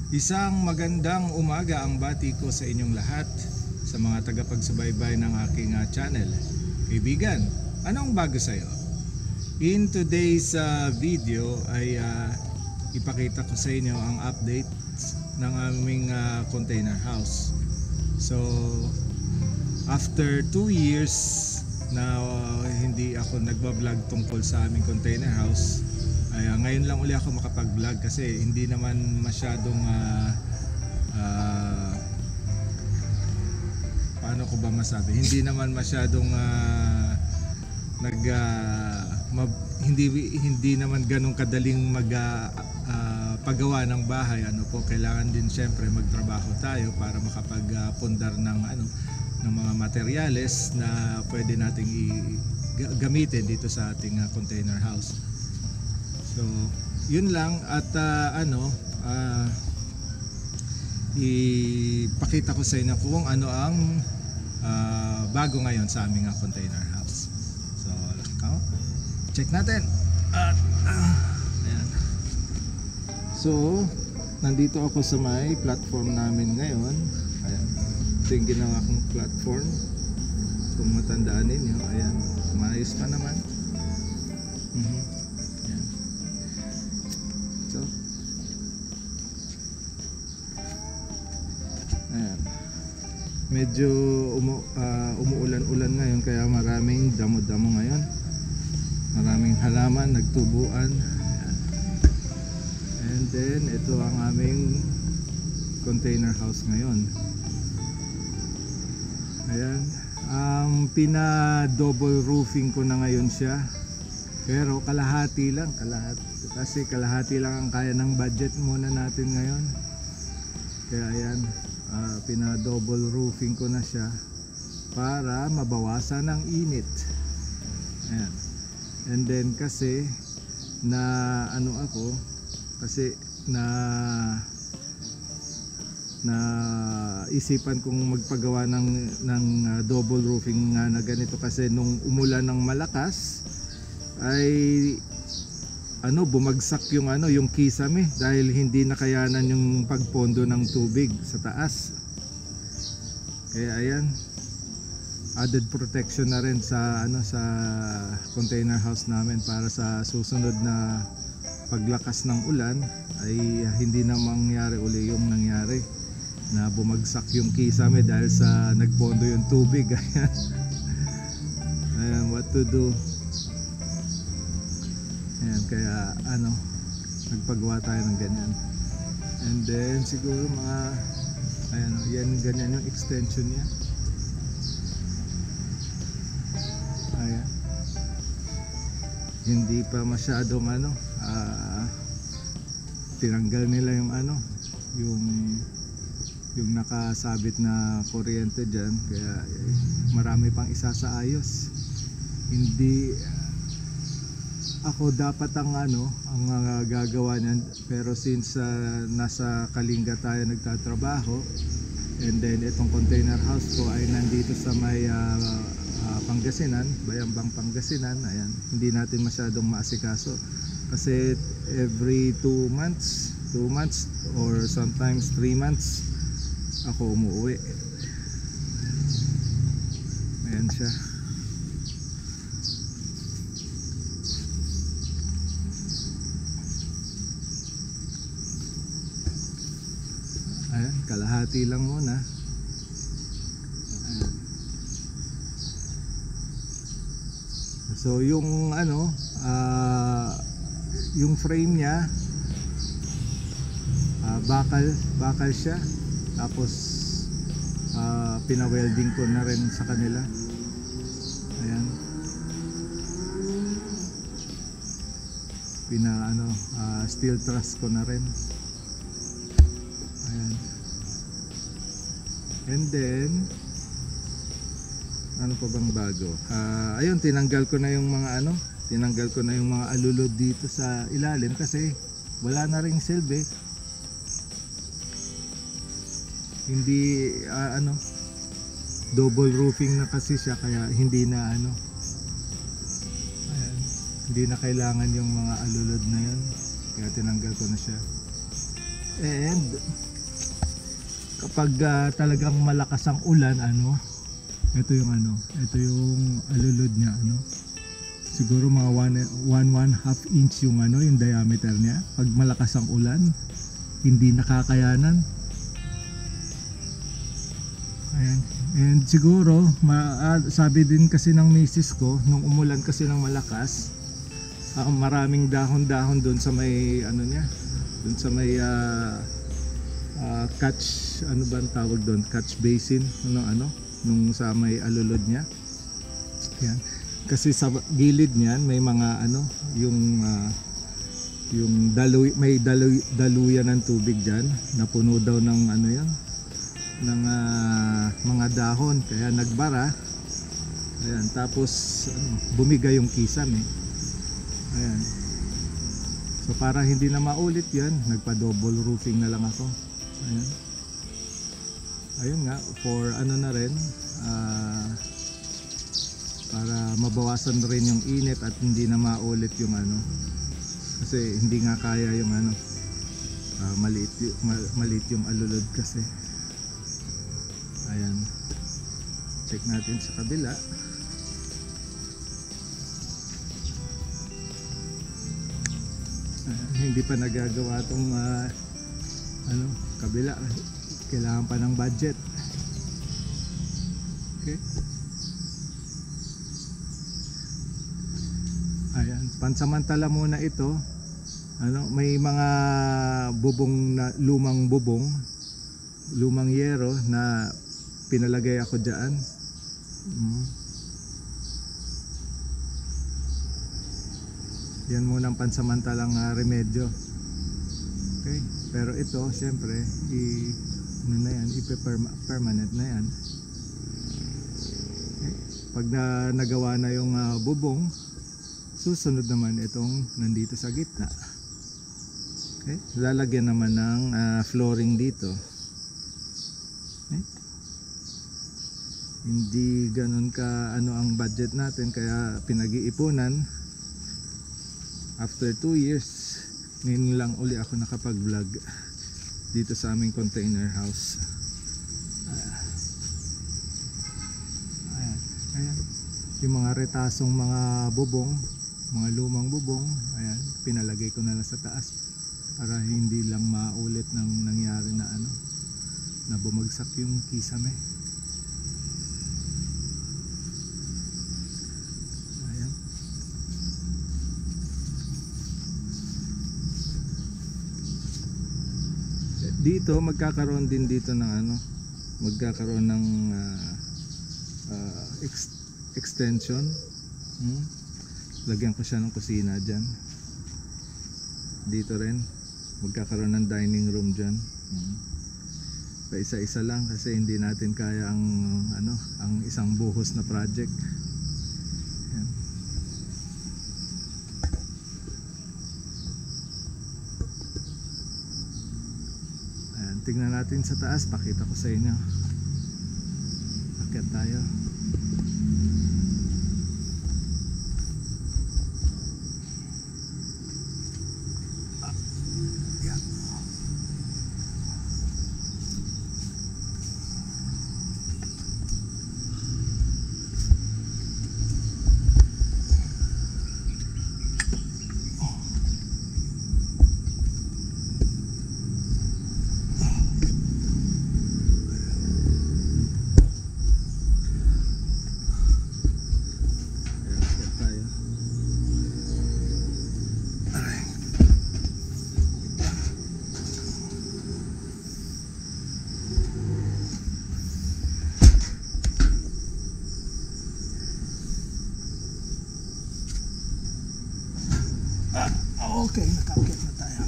Isang magandang umaga ang bati ko sa inyong lahat, sa mga tagapagsubaybay ng aking channel. Kaibigan, anong bago sa iyo? In today's video ay ipakita ko sa inyo ang update ng aming container house. So, after 2 years na hindi ako nagbablog tungkol sa aming container house, ay ngayon lang uli ako makapag-vlog kasi hindi naman masyadong paano ko ba masabi, hindi naman masyadong hindi naman ganong kadaling paggawa ng bahay. Kailangan din syempre magtrabaho tayo para makapagpundar ng ng mga materyales na pwede nating gamitin dito sa ating container house. So, yun lang at ipakita ko sa inyo kung ano ang bago ngayon sa aming container house. So, check natin. Ayan. So, nandito ako sa may platform namin ngayon. Ayan. Ito yung ginawa kong platform. Kung matandaan ninyo, ayan, maayos pa naman. So, ayan. Medyo umuulan-ulan ngayon kaya maraming damo-damo ngayon. Maraming halaman, nagtubuan. Ayan. And then ito ang aming container house ngayon. Ayan. Pina-double roofing ko na ngayon siya. Pero kalahati lang, kasi kalahati lang ang kaya ng budget muna natin ngayon. Kaya ayan, pina-double roofing ko na siya para mabawasan ang init. Ayan. And then kasi isipan kong magpagawa ng double roofing nga na ganito kasi nung umulan ng malakas ay bumagsak yung kisame dahil hindi nakayanan yung pagpondo ng tubig sa taas. Kaya ayan, added protection na rin sa sa container house namin para sa susunod na paglakas ng ulan ay hindi na mangyari uli yung nangyari na bumagsak yung kisame dahil sa nagpondo yung tubig. Ayan, what to do. Ayan, kaya nagpagawa tayo ng ganyan. And then siguro mga yan ganyan yung extension niya. Ayan. Hindi pa masyadong tinanggal nila yung nakasabit na kuryente dyan, kaya marami pang isasaayos. Hindi ako dapat ang gagawa niyan, pero since nasa Kalinga tayo nagtatrabaho, and then itong container house ko ay nandito sa may Pangasinan, Bayambang Pangasinan. Ayan, hindi natin masyadong maasikaso kasi every 2 months or sometimes 3 months ako umuwi. Ayan siya. Ayan, kalahati lang muna. Ayan. So yung yung frame niya bakal siya, tapos pina-welding ko na rin sa kanila. Ayan, steel truss ko na rin. Ayan. And then ano pa bang bago? Ayun, tinanggal ko na yung mga alulod dito sa ilalim kasi wala na ring silbi. Hindi double roofing na kasi siya, kaya hindi na ayan, hindi na kailangan yung mga alulod na yun, kaya tinanggal ko na siya. And kapag talagang malakas ang ulan, ito yung ito yung alulod niya, siguro mga 1.5 inch yung yung diameter niya. Pag malakas ang ulan, hindi nakakayanan. Ayan. And siguro sabi din kasi ng misis ko, nung umulan kasi ng malakas, maraming dahon-dahon doon sa may niya, doon sa may catch, ba ang tawag doon, catch basin, nung sa may alulod niya. Yan. Kasi sa gilid niyan may mga yung may daluyan ng tubig diyan na puno daw ng yan, ng mga dahon, kaya nagbara. Ayan, tapos bumigay yung kisame. Ayan. So para hindi na maulit yan, nagpa-double roofing na lang ako. Ayan. Ayun nga, for na rin, para mabawasan rin yung init at hindi na maulit yung kasi hindi nga kaya yung maliit yung alulod kasi. Ayan. Check natin sa kabila. Hindi pa nagagawa tong kabila, kailangan pa ng budget. Okay. Ayan, pansamantala muna ito. May mga bubong na lumang yero na pinalagay ako diyan. Yan muna ang pansamantalang remedyo. Okay? Pero ito, siyempre, ipe-permanent na yan. Okay? Pag nagawa na yung bubong, susunod naman itong nandito sa gitna. Okay? Lalagyan naman ng flooring dito. Okay? Hindi ganun ka ang budget natin, kaya pinag-iipunan. After 2 years, ngayon lang uli ako nakapag-vlog dito sa aming container house. Ayan. Yung mga retasong mga bubong, mga lumang bubong, ayan, pinalagay ko na lang sa taas para hindi lang maulit ng nangyari na na bumagsak yung kisame. Dito magkakaroon din dito ng magkakaroon ng extension. Lagyan ko siya ng kusina diyan. Dito rin magkakaroon ng dining room diyan. Pa isa-isa lang kasi hindi natin kaya ang isang buhos na project. Yan. Tingnan natin sa taas, pakita ko sa inyo. Akyat tayo. Yeah. Okay, nakakit na tayo.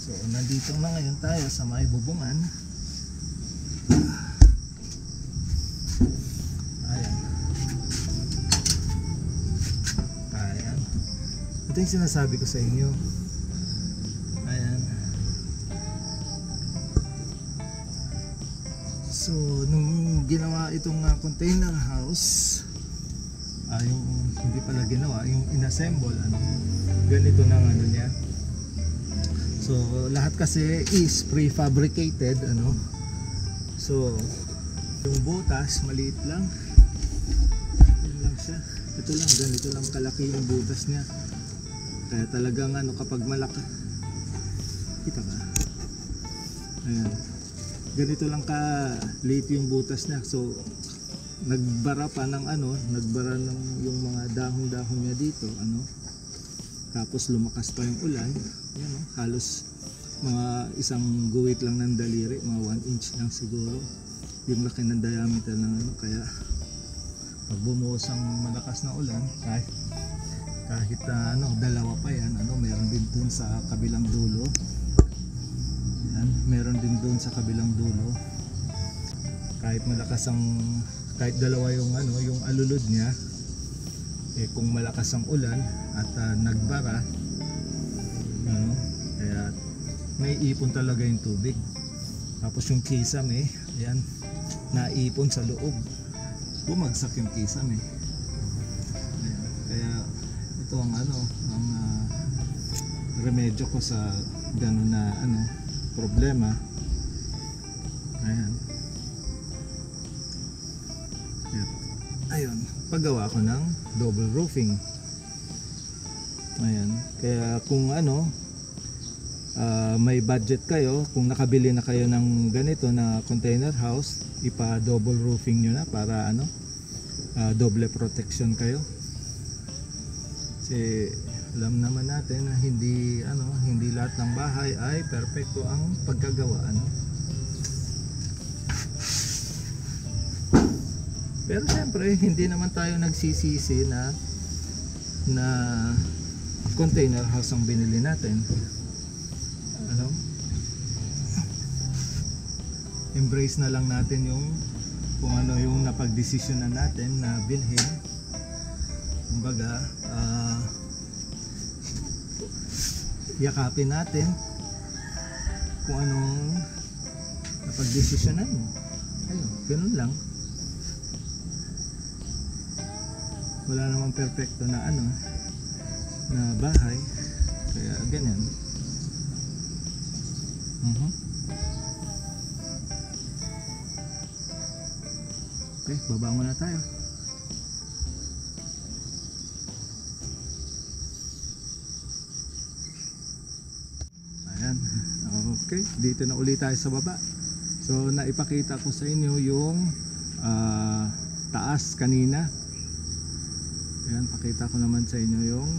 So, nandito na ngayon tayo sa may bubungan. Ayan. Ayan. Ito yung sinasabi ko sa inyo. So, nung ginawa itong container house, yung hindi pala ginawa, yung inassemble, ano, ganito ng ano niya. So lahat kasi is prefabricated, ano. So yung butas maliit lang, yan lang siya, ito lang, ganito lang kalaki yung butas niya. Kaya talagang ano, kapag malaki, kita ba, ayan, ganito lang ka-liit yung butas niya. So nagbara pa ng ano, nagbara ng yung mga dahon-dahon niya dito, ano. Tapos lumakas pa yung ulan, yan, oh, halos mga isang guhit lang ng daliri, mga 1 inch lang siguro yung laki ng diameter ng ano. Kaya pag bumuhos ang malakas na ulan, kahit ano, dalawa pa yan, ano, meron din dun sa kabilang dulo. Yan, meron din dun sa kabilang dulo. Kahit malakas ang, kahit dalawa yung ano, yung alulod niya, eh kung malakas ang ulan at nagbara, ano, kaya may ipon talaga yung tubig. Tapos yung kisame, ayan, naipon sa loob, bumagsak yung kisame. Ayan, kaya ito ang ano, ang remedyo ko sa gano'n na ano, problema. Ayan. Ayun, paggawa ko ng double roofing. Ayan, kaya kung ano, may budget kayo, kung nakabili na kayo ng ganito na container house, ipa double roofing nyo na para ano, double protection kayo. Kasi alam naman natin na hindi ano, hindi lahat ng bahay ay perpekto ang pagkagawa, ano. Pero siyempre hindi naman tayo nagsisisi na container house ang binili natin, ano. Embrace na lang natin yung kung ano yung napagdesisyonan natin na bilhin. Kumbaga, yakapin natin kung anong napagdesisyonan mo. Ayun, ganun lang. Wala namang perfecto na ano, na bahay, kaya ganyan. Okay, baba muna tayo. Ayan, okay, dito na ulit tayo sa baba. So naipakita ko sa inyo yung taas kanina. Ayan, pakita ko naman sa inyo yung,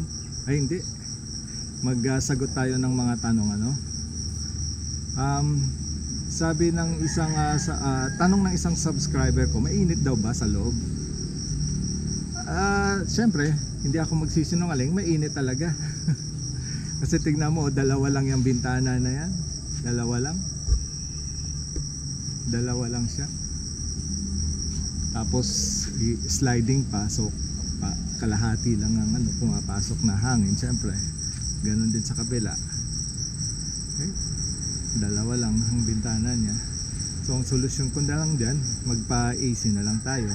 ay hindi, magsagot tayo ng mga tanong, ano. Sabi ng isang tanong ng isang subscriber ko, mainit daw ba sa loob? Syempre hindi ako magsisinungaling, mainit talaga. Kasi tignan mo, dalawa lang yung bintana na yan, dalawa lang siya, tapos sliding pa, so kalahati lang ang ano, pumapasok na hangin. Syempre ganun din sa kabila. Okay, dalawa lang ang bintana niya. So ang solusyon ko na lang dyan, magpa AC na lang tayo.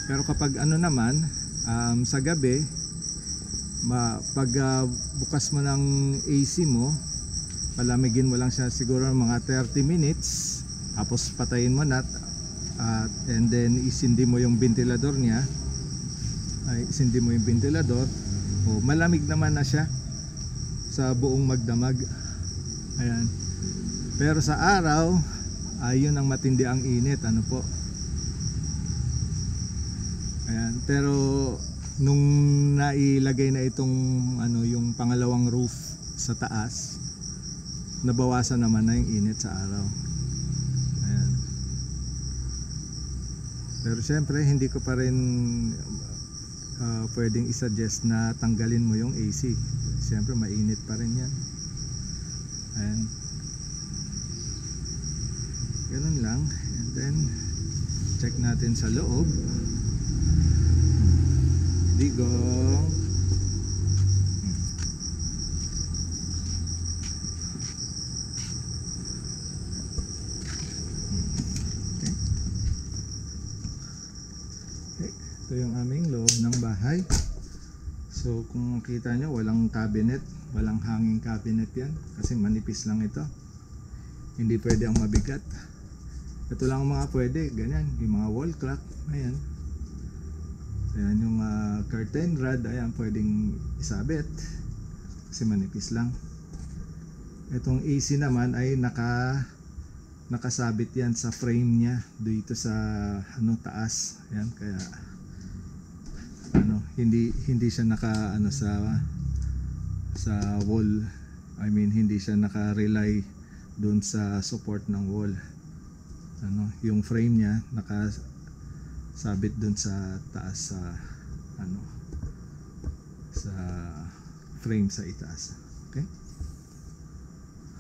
Pero kapag ano naman, sa gabi, pag bukas mo ng AC mo, palamigin mo lang siya siguro mga 30 minutes, tapos patayin mo na, and then isindi mo yung ventilador niya. Isindi mo yung ventilador, malamig naman na siya sa buong magdamag. Ayan. Pero sa araw, ayun ang matindi ang init, ano po. Ayan. Pero nung nailagay na itong ano, yung pangalawang roof sa taas, nabawasan naman na yung init sa araw. Ayan. Pero syempre hindi ko pa rin pwedeng isuggest na tanggalin mo yung AC. Syempre mainit pa rin yan. Ayan. Ganun lang. And then check natin sa loob. Digong. Okay. Ito yung aming loob ng bahay. So kung makita nyo, walang cabinet, walang hanging cabinet yan kasi manipis lang ito. Hindi pwede ang mabigat. Ito lang ang mga pwede, ganyan, yung mga wall clock, ayan. Ayan yung curtain rod, ayan, pwedeng isabit kasi manipis lang. Itong AC naman ay nakasabit yan sa frame niya dito sa taas. Ayan, kaya hindi siya naka sa wall. I mean, hindi siya naka-rely doon sa support ng wall. Yung frame niya nakasabit doon sa taas sa sa frame sa itaas. Okay?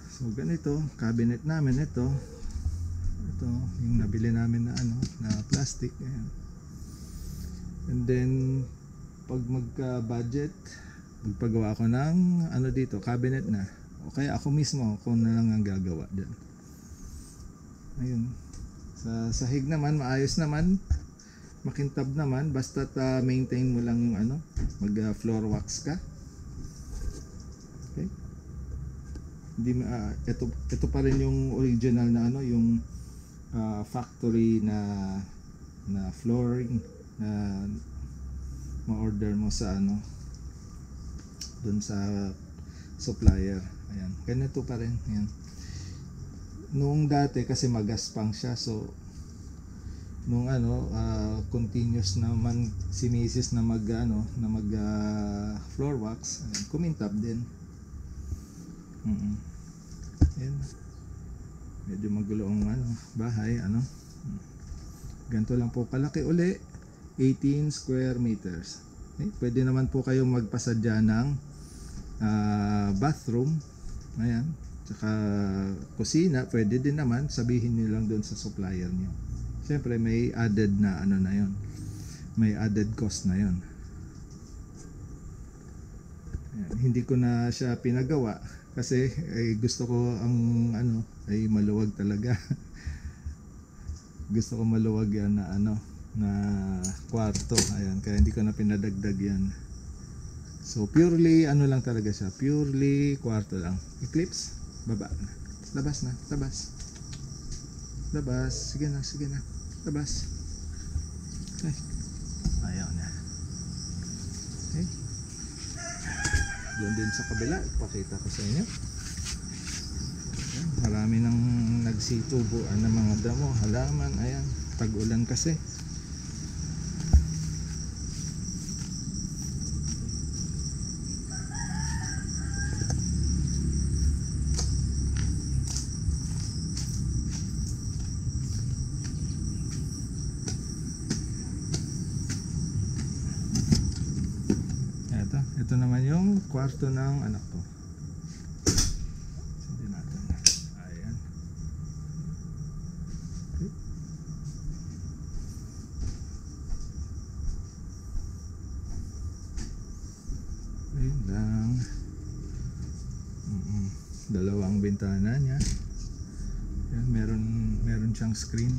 So ganito, cabinet namin ito. Ito yung nabili namin na plastic. Ayan. And then pag magka-budget, magpagawa ako ng dito, cabinet na. O kaya ako mismo, ako na lang ang gagawa diyan. Ayun. Sa sahig naman, maayos naman. Makintab naman, basta maintain mo lang yung mag floor wax ka. Okay? Hindi ito pa rin yung original na yung factory na flooring na ma-order mo sa doon sa supplier. Ayan, ganito pa rin. Ayan. Noong dati kasi magaspang siya, so nung continuous naman si Mrs. na mag floor wax, kumintab din. Ayan. Medyo magulo ang bahay, ganito lang po kalaki uli, 18 square meters. Okay? Pwede naman po kayong magpasadya ng bathroom, ayan, tsaka kusina, pwede din naman, sabihin niyo lang doon sa supplier niyo. Siyempre may added na na yon, may added cost na yon. Ayan, hindi ko na siya pinagawa kasi gusto ko ang ay maluwag talaga. Gusto ko maluwag yan na kwarto. Ayan, kaya hindi ko na pinadagdag yan. So purely lang talaga siya, purely kwarto lang. Eclipse, baba na. Labas na, labas. Labas, sige na, labas. Okay. Ayaw na. Okay. Doon din sa kabila, ipakita ko sa inyo. Ayan, marami nang nagsitubuan ng mga damo, halaman. Ayan, tag-ulan kasi. Ito naman yung kwarto ng anak ko. Sindi natin. Ayan. Okay. Ayun lang. Dalawang bintana niya. Ayan, meron siyang screen.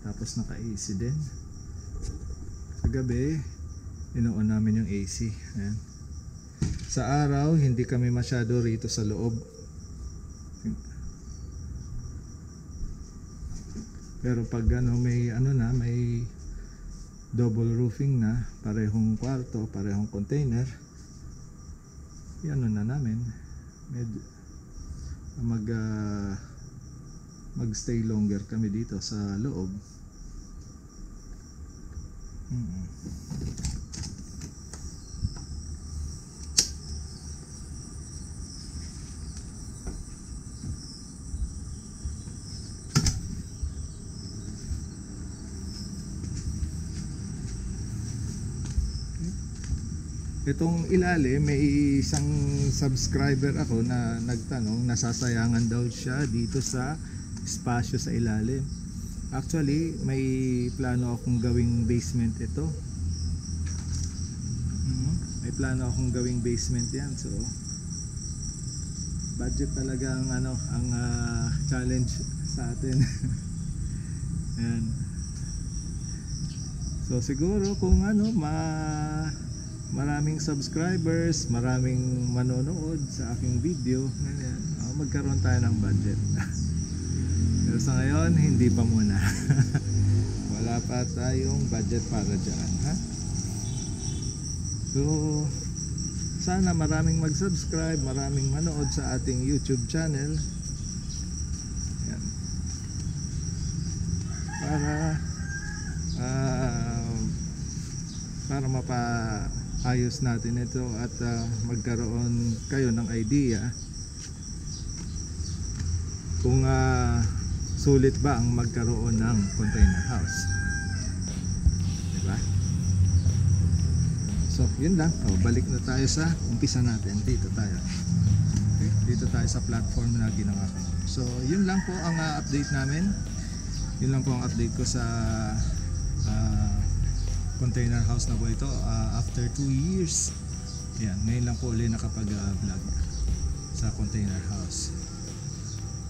Tapos naka-AC din. Sa gabi, inoon namin yung AC. Ayan. Sa araw, hindi kami masyado rito sa loob. Pero pag may double roofing na, parehong kwarto, parehong container, yan na namin. Mag-stay longer kami dito sa loob. Itong ilalim, may isang subscriber ako na nagtanong, nasasayangan daw siya dito sa espasyo sa ilalim. Actually, may plano akong gawing basement ito. May plano akong gawing basement yan. So, budget talaga ang challenge sa atin. Ayan. So siguro kung maraming subscribers, maraming manonood sa aking video, ganyan, magkaroon tayo ng budget. Pero sa ngayon, hindi pa muna. Wala pa tayong budget para dyan, ha? So sana maraming mag-subscribe, maraming manood sa ating YouTube channel. Yan. Para mapaayos natin ito at magkaroon kayo ng idea kung sulit ba ang magkaroon ng container house, diba? So yun lang, balik na tayo sa umpisa natin. Dito tayo, okay? Dito tayo sa platform na ginawa ko. So yun lang po ang update namin. Yun lang po ang update ko sa container house na po ito. After 2 years, yan, ngayon lang po ulit nakapag-vlog sa container house.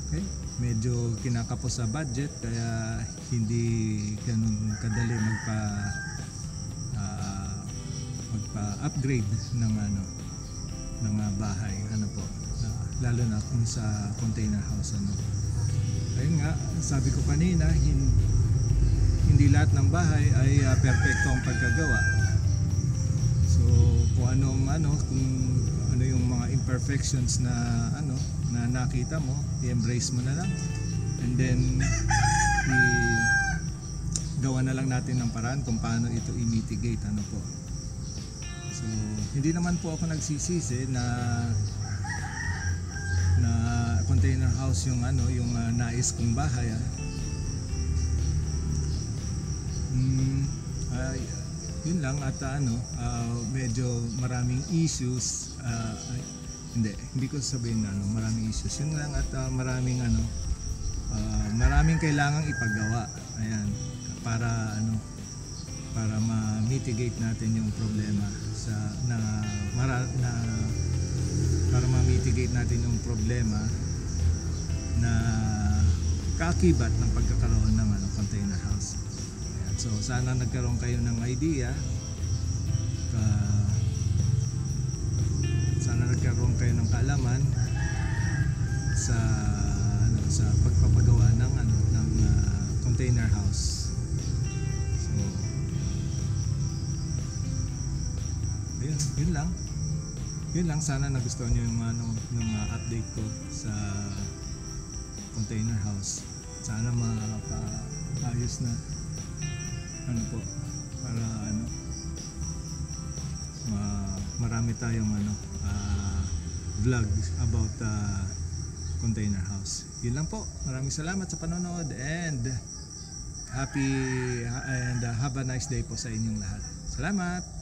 Okay, medyo kinakapos sa budget kaya hindi ganun kadali magpa-upgrade ng bahay, lalo na kung sa container house. Ayun nga, sabi ko kanina, hindi lahat ng bahay ay perfecto ang pagkagawa. So kung kung ano yung mga imperfections na na nakita mo, i-embrace mo na lang, and then gawa na lang natin ng paraan kung paano ito i-mitigate. So hindi naman po ako nagsisisi na container house yung nais kong bahay. Yun lang, at medyo maraming issues, hindi ko sabihin na maraming issues, yun lang, at maraming kailangang ipagawa, ayan, para ma-mitigate natin yung problema para ma-mitigate natin yung problema na kaakibat ng pagkakaroon ng container house. Ayan. So sana nagkaroon kayo ng idea, sana nagkaroon kayo ng kaalaman sa pagpapagawa ng container house. So yun lang, sana nagustuhan niyo yung update ko sa container house. Sana mapaayos na para marami tayong vlog about container house. Yun lang po. Maraming salamat sa panonood, and have a nice day po sa inyong lahat. Salamat.